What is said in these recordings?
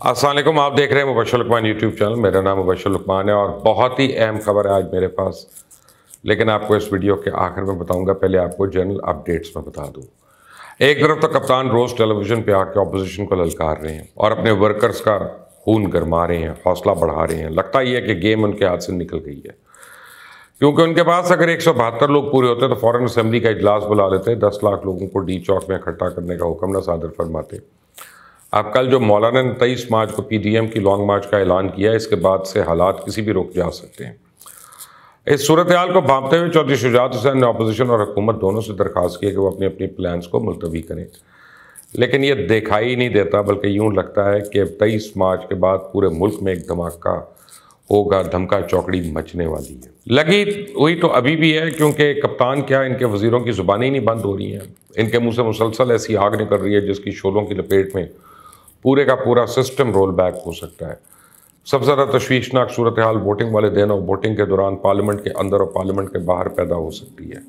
अस्सलाम वालेकुम, आप देख रहे हैं मुबशर लुकमान यूट्यूब चैनल। मेरा नाम मुबशर लुकमान है और बहुत ही अहम खबर है आज मेरे पास, लेकिन आपको इस वीडियो के आखिर में बताऊंगा। पहले आपको जनरल अपडेट्स में बता दूं। एक तरफ तो कप्तान रोज़ टेलीविज़न पे आके ऑपोजिशन को ललकार रहे हैं और अपने वर्कर्स का खून गरमा रहे हैं, हौसला बढ़ा रहे हैं। लगता ही है कि गेम उनके हाथ से निकल गई है, क्योंकि उनके पास अगर 172 लोग पूरे होते तो फ़ौरन असेंबली का इजलास बुला लेते, 10 लाख लोगों को डी चौक में इकट्ठा करने का हुक्म न सादर फरमाते। अब कल जो मौलाना ने 23 मार्च को PDM की लॉन्ग मार्च का ऐलान किया, इसके बाद से हालात किसी भी रुख जा सकते हैं। इस सूरत हाल को भांपते हुए चौधरी शुजात हुसैन ने अपोजिशन और हुकूमत दोनों से दरख्वास्त की कि वो अपने अपनी प्लान्स को मुलतवी करें, लेकिन ये दिखाई ही नहीं देता, बल्कि यूँ लगता है कि 23 मार्च के बाद पूरे मुल्क में एक धमाका होगा, धमका चौकड़ी मचने वाली है। लगी हुई तो अभी भी है, क्योंकि कप्तान क्या, इनके वजीरों की ज़ुबानें ही नहीं बंद हो रही हैं। इनके मुंह से मुसलसल ऐसी आग निकल रही है जिसकी शोलों की लपेट में पूरे का पूरा सिस्टम रोल बैक हो सकता है। सबसे ज़्यादा तशवीशनाक सूरत हाल वोटिंग वाले दिन और वोटिंग के दौरान पार्लियामेंट के अंदर और पार्लियामेंट के बाहर पैदा हो सकती है,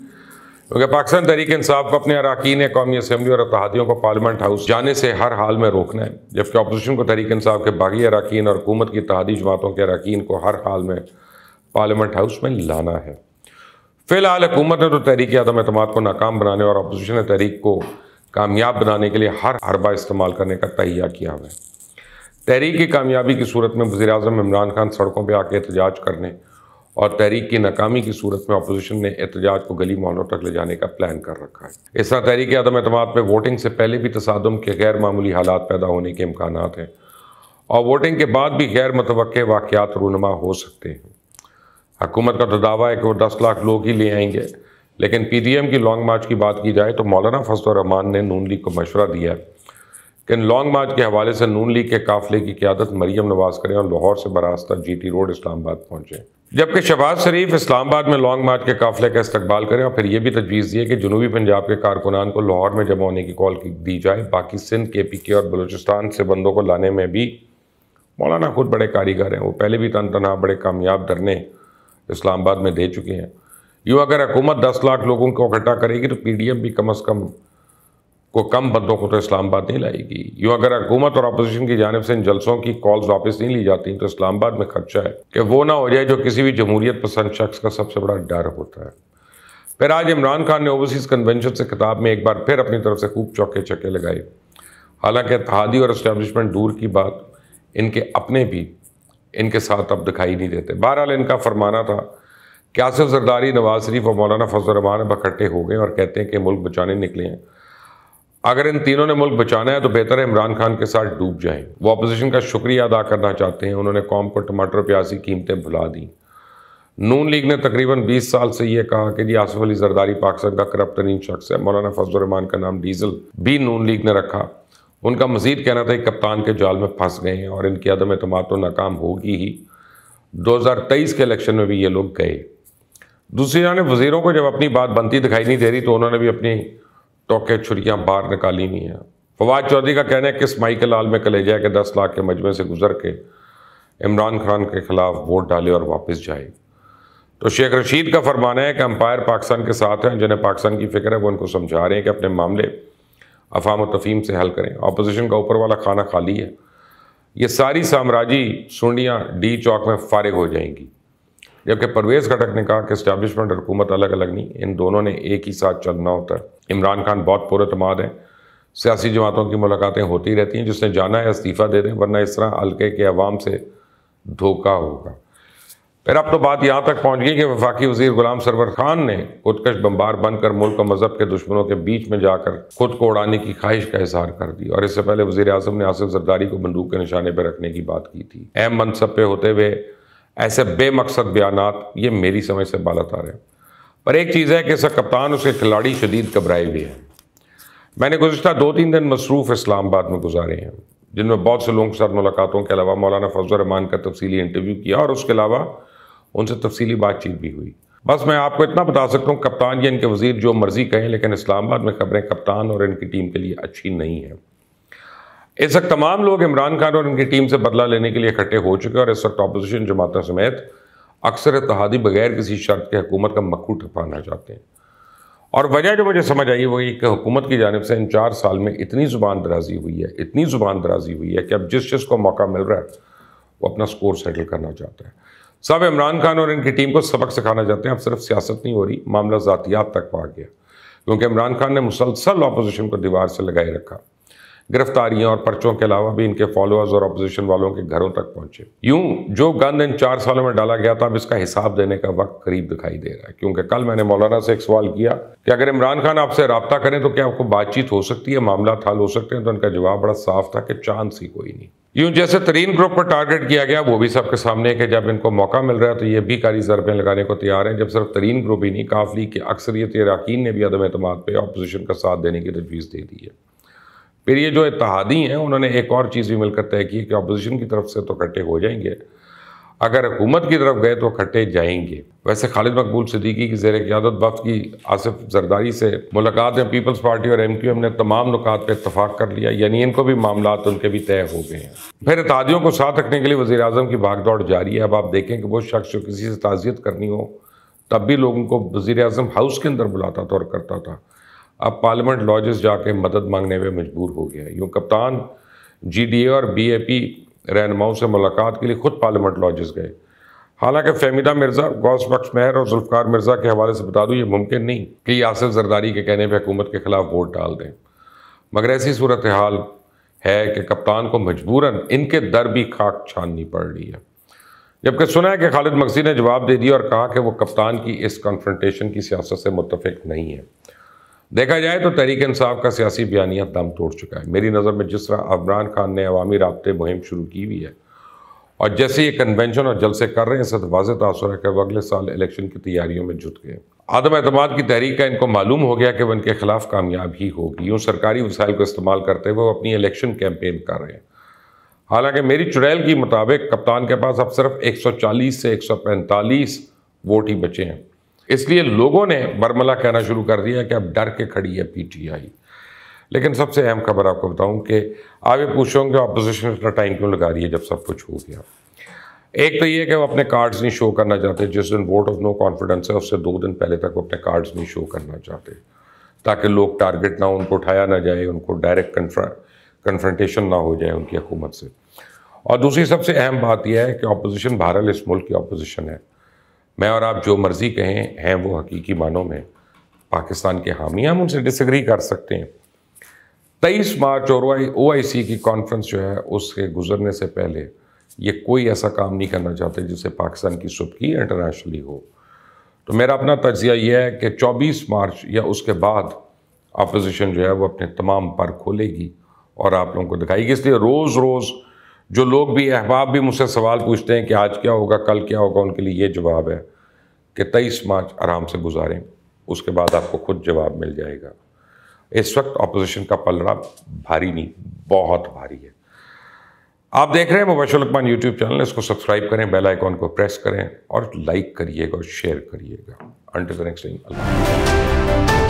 क्योंकि पाकिस्तान तहरीक इंसाफ को अपने अरकान कौमी असम्बली और इत्तेहादियों को पार्लियामेंट हाउस जाने से हर हाल में रोकना है, जबकि अपोजिशन को तहरीक इंसाफ के बागी अरकान और हुकूमत की इत्तेहादी जमातों के अरकान को हर हाल में पार्लियामेंट हाउस में लाना है। फिलहाल हुकूमत ने तो तहरीक अदम एतमाद को नाकाम बनाने और अपोजिशन ने तहरीक को कामयाब बनाने के लिए हर हरबा इस्तेमाल करने का तहिया किया हुआ है। तहरीक की कामयाबी की सूरत में वज़ीर-ए-आज़म इमरान खान सड़कों पर आके एहतजाज करने और तहरीक की नाकामी की सूरत में अपोजिशन ने एहतजाज को गली मोहल्लों तक ले जाने का प्लान कर रखा है। इस तरह तहरीक अदम एतमाद पर वोटिंग से पहले भी तसादुम के गैर मामूली हालात पैदा होने के इम्कानात हैं और वोटिंग के बाद भी गैर मुतवक्के वाक़यात रूनुमा हो सकते हैं। हुकूमत का तो दावा है कि वो 10 लाख लोग ही ले आएंगे, लेकिन PDM की लॉन्ग मार्च की बात की जाए तो मौलाना फजलुर रहमान ने नून लीग को मशवरा दिया है कि लॉन्ग मार्च के हवाले से नून लीग के काफिले की क़यादत मरियम नवाज करें और लाहौर से बरास्ता GT रोड इस्लामाबाद पहुँचें, जबकि शहबाज शरीफ इस्लामाबाद में लॉन्ग मार्च के काफिले का इस्तकबाल करें और फिर यह भी तजवीज़ दी है कि जनूबी पंजाब के कारकुनान को लाहौर में जमा होने की कॉल दी जाए। बाकी सिंध, KPK और बलूचिस्तान से बंदों को लाने में भी मौलाना खुद बड़े कारीगर हैं। वो पहले भी तनहा बड़े कामयाब धरने इस्लामाबाद में दे चुके हैं। यूँ अगर हुकूमत 10 लाख लोगों को इकट्ठा करेगी तो PDM भी कम अज़ कम बंदों को तो इस्लामाबाद नहीं लाएगी। यूँ अगर हुकूमत और अपोजिशन की जानिब से इन जलसों की कॉल्स वापस नहीं ली जाती तो इस्लामाबाद में खर्चा है कि वो ना हो जाए जो किसी भी जमहूरियत पसंद शख्स का सबसे बड़ा डर होता है। फिर आज इमरान खान ने ओवरसीज़ कन्वेंशन से खिताब में एक बार फिर अपनी तरफ से खूब चौके चक्के लगाए। हालांकि इत्तेहादी और इस्टेब्लिशमेंट दूर की बात, इनके अपने भी इनके साथ अब दिखाई नहीं देते। बहरहाल इनका फरमाना था कि आसिफ जरदारी, नवाज शरीफ और मौलाना फजलुर रहमान अब इकट्ठे हो गए और कहते हैं कि मुल्क बचाने निकले हैं। अगर इन तीनों ने मुल्क बचाना है तो बेहतर है इमरान खान के साथ डूब जाएं। वो अपोजिशन का शुक्रिया अदा करना चाहते हैं। उन्होंने कौम को टमाटर प्याज की कीमतें भुला दी। नून लीग ने तकरीबन 20 साल से ये कहा कि जी आसिफ अली जरदारी पाकिस्तान का करप्ट तरीन शख्स है। मौलाना फजलुर रहमान का नाम डीजल भी नून लीग ने रखा। उनका मजीद कहना था कि कप्तान के जाल में फंस गए हैं और इनकी अदम एतमाद तो नाकाम होगी ही। 2023 के इलेक्शन में भी ये लोग गए। दूसरी जानिब वज़ीरों को जब अपनी बात बनती दिखाई नहीं दे रही तो उन्होंने भी अपनी टोके छुरियाँ बाहर निकाली हुई हैं। फवाद चौधरी का कहना है किस माई के लाल में कलेजा है कि 10 लाख के मजमे से गुजर के इमरान खान के खिलाफ वोट डाले और वापस जाए। तो शेख रशीद का फरमाना है कि अंपायर पाकिस्तान के साथ हैं, जिन्हें पाकिस्तान की फ़िक्र है, वो उनको समझा रहे हैं कि अपने मामले अफाम व तफहीम से हल करें। अपोजिशन का ऊपर वाला खाना खाली है। ये सारी साम्राजी सुंडियाँ डी चौक में फारिग हो जाएंगी। जबकि परवेज़ खटक ने कहा कि इस्टेब्लिशमेंट और हुकूमत अलग अलग नहीं, इन दोनों ने एक ही साथ चलना होता है। इमरान खान बहुत पुरअतमाद है। सियासी जमातों की मुलाकातें होती रहती हैं। जिसने जाना है इस्तीफ़ा दे दें, वरना इस तरह हल्के के अवाम से धोखा होगा। फिर अब तो बात यहाँ तक पहुँच गई कि वफाकी वज़ीर गुलाम सरवर खान ने खुदकश बम्बार बनकर मुल्क और मज़हब के दुश्मनों के बीच में जाकर खुद को उड़ाने की ख्वाहिश का इजहार कर दी। और इससे पहले वज़ीर-ए-आज़म ने आसिफ जरदारी को बंदूक के निशाने पर रखने की बात की थी। अहम मनसब पे होते हुए ऐसे बेमकसद बयानात ये मेरी समझ से बालातर है। पर एक चीज़ है कि इसका कप्तान उसके खिलाड़ी शदीद घबराए हुए हैं। मैंने गुज़िश्ता 2-3 दिन मसरूफ़ इस्लामाबाद में गुजारे हैं, जिनमें बहुत से लोगों के साथ मुलाकातों के अलावा मौलाना फजलुर रहमान का तफसीली इंटरव्यू किया और उसके अलावा उनसे तफसीली बातचीत भी हुई। बस मैं आपको इतना बता सकता हूँ, कप्तान या इनके वज़ीर जो मर्ज़ी कहें, लेकिन इस्लामाबाद में खबरें कप्तान और इनकी टीम के लिए अच्छी नहीं है। इस वक्त तमाम लोग इमरान खान और इनकी टीम से बदला लेने के लिए इकट्ठे हो चुके हैं और इस वक्त अपोजिशन जमातों समेत अक्सर इत्तेहादी बगैर किसी शर्त के हुकूमत का मक्खू ठपाना चाहते हैं। और वजह जो मुझे समझ आई वो ये कि हुकूमत की जानिब से इन 4 साल में इतनी ज़ुबान दराजी हुई है, इतनी ज़ुबान दराजी हुई है कि अब जिस को मौका मिल रहा है वो अपना स्कोर सेटल करना चाहता है। सब इमरान खान और इनकी टीम को सबक सिखाना चाहते हैं। अब सिर्फ सियासत नहीं हो रही, मामला ज़ातियात तक पहुँच गया, क्योंकि इमरान खान ने मुसलसल अपोजिशन को दीवार से लगाए रखा। गिरफ्तारियां और पर्चों के अलावा भी इनके फॉलोअर्स और अपोजिशन वालों के घरों तक पहुंचे। यूं जो गंद इन 4 सालों में डाला गया था, अब इसका हिसाब देने का वक्त करीब दिखाई दे रहा है। क्योंकि कल मैंने मौलाना से एक सवाल किया कि अगर इमरान खान आपसे रब्ता करें तो क्या आपको बातचीत हो सकती है, मामला हल हो सकते हैं, तो उनका जवाब बड़ा साफ था कि चांस ही कोई नहीं। यूं जैसे तरीन ग्रुप पर टारगेट किया गया, वो भी सबके सामने है कि जब इनको मौका मिल रहा है तो ये भी कारी ज़रबें लगाने को तैयार हैं। जब सिर्फ तरीन ग्रुप ही नहीं, काफ लीग की अक्सरियत अरकान ने भी अदम एतमाद पर अपोजिशन का साथ देने की तजवीज़ दे दी है। फिर ये जो इत्तेहादी हैं उन्होंने एक और चीज़ भी मिलकर तय की कि अपोजिशन की तरफ से तो इकट्ठे हो जाएंगे, अगर हुकूमत की तरफ गए तो इकट्ठे जाएंगे। वैसे खालिद मकबूल सिद्दीकी की ज़ेर क़यादत वफ़द की आसिफ जरदारी से मुलाकात में पीपल्स पार्टी और MQM ने तमाम नुकात पर इत्तफाक कर लिया, यानी इनको भी मामलात उनके भी तय हो गए हैं। फिर इत्तेहादियों को साथ रखने के लिए वज़ीर आज़म की भागदौड़ जारी है। अब आप देखें कि वो शख्स जो किसी से ताज़ियत करनी हो तब भी लोगों को वज़ीर आज़म हाउस के अंदर बुलाता था और करता था, अब पार्लियामेंट लॉजेस जाके मदद मांगने में मजबूर हो गया। यूँ कप्तान GDA और BAP रहनुमाओं से मुलाकात के लिए खुद पार्लियामेंट लॉजेस गए। हालांकि फ़हमीदा मिर्ज़ा, गौस बख्श मेहर और जुल्फ़कार मिर्ज़ा के हवाले से बता दूँ, ये मुमकिन नहीं कि आसिफ जरदारी के कहने पर हुकूमत के खिलाफ वोट डाल दें, मगर ऐसी सूरत हाल है कि कप्तान को मजबूरन इनके दर भी खाक छाननी पड़ रही है। जबकि सुना है कि खालिद मगज़ी ने जवाब दे दिया और कहा कि वो कप्तान की इस कन्फ्रंटेशन की सियासत से मुत्तफ़िक नहीं है। देखा जाए तो तहरीक इंसाफ का सियासी बयानिया दम तोड़ चुका है। मेरी नज़र में जिस तरह इमरान खान ने अवामी राब्ते मुहिम शुरू की हुई है और जैसे ये कन्वेंशन और जलसे कर रहे हैं, इससे वाज़ेह तासुर है कि वो अगले साल इलेक्शन की तैयारियों में जुट गए। आदम एतमाद की तहरीक का इनको मालूम हो गया कि वह इनके खिलाफ कामयाब ही होगी। यूँ सरकारी वसाइल को इस्तेमाल करते हुए वो अपनी इलेक्शन कैंपेन कर रहे हैं। हालांकि मेरी चुड़ैल के मुताबिक कप्तान के पास अब सिर्फ 140 से 145 वोट ही बचे हैं। इसलिए लोगों ने बरमला कहना शुरू कर दिया कि अब डर के खड़ी है PTI। लेकिन सबसे अहम खबर आपको बताऊं कि आप ये पूछोगे अपोजिशन इतना टाइम क्यों लगा रही है जब सब कुछ हो गया। एक तो ये कि वो अपने कार्ड्स नहीं शो करना चाहते। जिस दिन वोट ऑफ नो कॉन्फिडेंस है उससे 2 दिन पहले तक वो अपने कार्ड्स नहीं शो करना चाहते, ताकि लोग टारगेट ना हो, उनको उठाया ना जाए, उनको डायरेक्ट कन्फ्रंटेशन ना हो जाए उनकी हुकूमत से। और दूसरी सबसे अहम बात यह है कि अपोजिशन बहरहाल इस मुल्क की अपोजिशन है। मैं और आप जो मर्ज़ी कहें, हैं वो हकीकी मानों में पाकिस्तान के हामी। हम उनसे डिसएग्री कर सकते हैं। 23 मार्च और OIC की कॉन्फ्रेंस जो है उसके गुजरने से पहले ये कोई ऐसा काम नहीं करना चाहते जिससे पाकिस्तान की सुबकी इंटरनेशनली हो। तो मेरा अपना तज्जिया ये है कि 24 मार्च या उसके बाद अपोजिशन जो है वो अपने तमाम पर खोलेगी और आप लोगों को दिखाएगी। इसलिए रोज़ रोज़ जो लोग भी, अहबाब भी मुझसे सवाल पूछते हैं कि आज क्या होगा, कल क्या होगा, उनके लिए ये जवाब है कि 23 मार्च आराम से गुजारें, उसके बाद आपको खुद जवाब मिल जाएगा। इस वक्त अपोजिशन का पलड़ा भारी नहीं, बहुत भारी है। आप देख रहे हैं मुबशर लुकमान YouTube चैनल, इसको सब्सक्राइब करें, बेल आइकॉन को प्रेस करें और लाइक करिएगा और शेयर करिएगा। Until the next time, Allah.